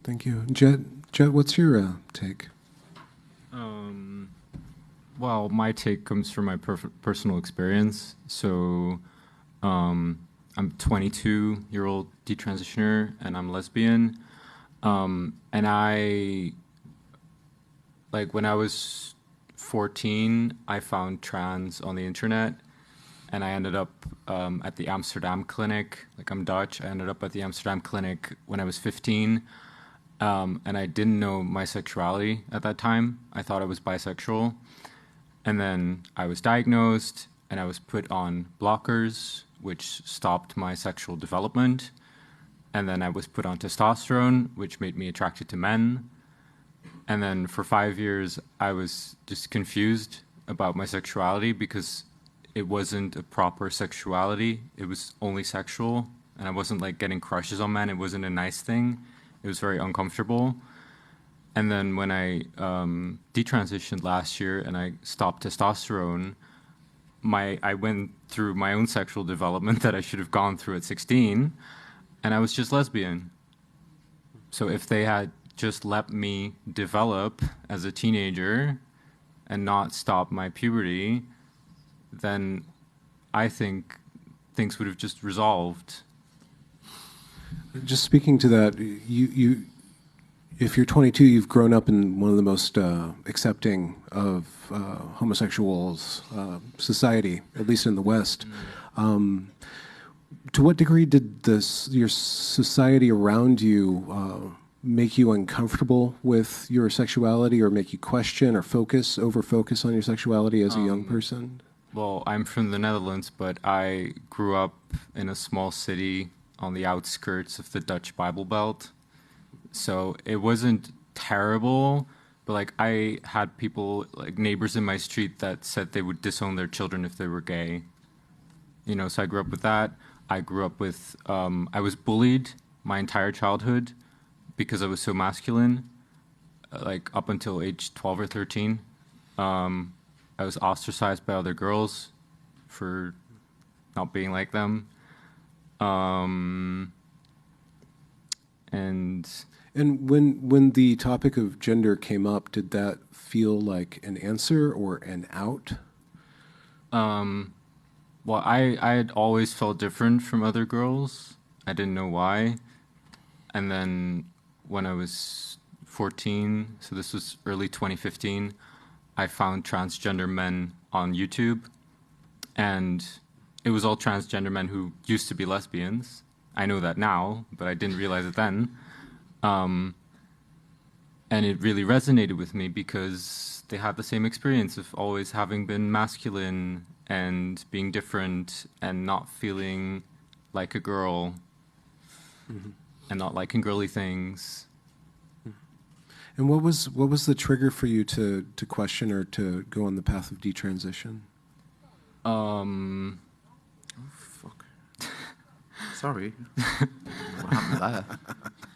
Thank you. Jet, what's your take? Well, my take comes from my personal experience. So I'm a 22-year-old detransitioner, and I'm lesbian. And when I was 14, I found trans on the internet, and I ended up at the Amsterdam clinic. Like, I'm Dutch. I ended up at the Amsterdam clinic when I was 15, and I didn't know my sexuality at that time. I thought I was bisexual. And then I was diagnosed, and I was put on blockers, which stopped my sexual development. And then I was put on testosterone, which made me attracted to men. And then for 5 years, I was just confused about my sexuality because it wasn't a proper sexuality. It was only sexual, and I wasn't like getting crushes on men. It wasn't a nice thing. It was very uncomfortable. And then when I detransitioned last year and I stopped testosterone, I went through my own sexual development that I should have gone through at 16, and I was just lesbian. So if they had just let me develop as a teenager and not stop my puberty, then I think things would have just resolved. Just speaking to that, if you're 22, you've grown up in one of the most accepting of homosexuals society, at least in the West. To what degree did your society around you make you uncomfortable with your sexuality, or make you question or over-focus on your sexuality as a young person? Well, I'm from the Netherlands, but I grew up in a small city on the outskirts of the Dutch Bible Belt. So it wasn't terrible, but like I had people, like neighbors in my street, that said they would disown their children if they were gay. You know, so I grew up with that. I grew up with, I was bullied my entire childhood because I was so masculine, like up until age 12 or 13. I was ostracized by other girls for not being like them. And when the topic of gender came up, did that feel like an answer or an out? Well, I had always felt different from other girls. I didn't know why. And then when I was 14, so this was early 2015, I found transgender men on YouTube. And it was all transgender men who used to be lesbians. I know that now, but I didn't realize it then. And it really resonated with me because they had the same experience of always having been masculine and being different and not feeling like a girl, and not liking girly things. And what was the trigger for you to question or to go on the path of detransition? Oh, fuck. Sorry. What happened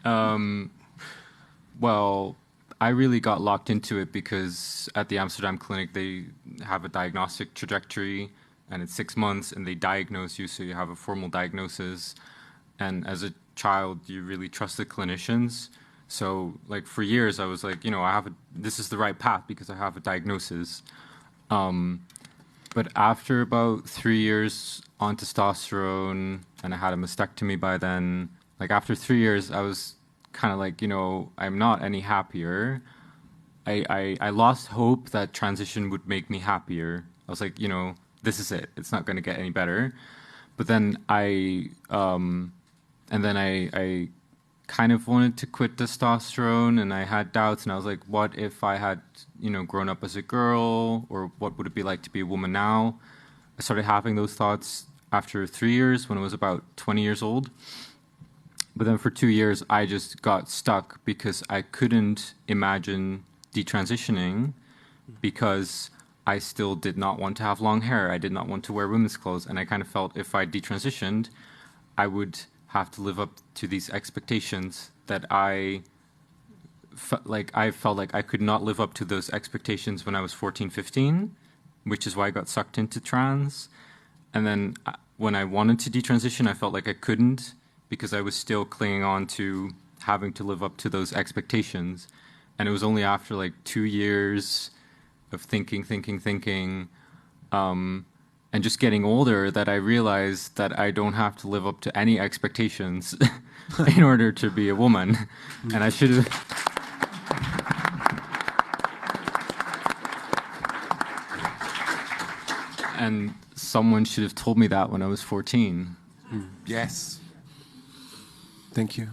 there? Well, I really got locked into it because at the Amsterdam clinic, they have a diagnostic trajectory, and it's 6 months, and they diagnose you, so you have a formal diagnosis. And as a child, you really trust the clinicians. So, like, for years, I was like, you know, this is the right path because I have a diagnosis. But after about 3 years on testosterone, and I had a mastectomy by then, like, after 3 years, I was kind of like, you know, I'm not any happier. I lost hope that transition would make me happier. I was like, you know, this is it. It's not going to get any better. But then I kind of wanted to quit testosterone, and I had doubts, and I was like, what if I had, you know, grown up as a girl, or what would it be like to be a woman now? I started having those thoughts after 3 years when I was about 20 years old. But then for 2 years, I just got stuck because I couldn't imagine detransitioning because I still did not want to have long hair. I did not want to wear women's clothes. And I kind of felt if I detransitioned, I would have to live up to these expectations that I felt like I could not live up to those expectations when I was 14, 15, which is why I got sucked into trans. And then when I wanted to detransition, I felt like I couldn't because I was still clinging on to having to live up to those expectations. And it was only after like 2 years of thinking, and just getting older that I realized that I don't have to live up to any expectations in order to be a woman. And I should have... And someone should have told me that when I was 14. Yes. Thank you.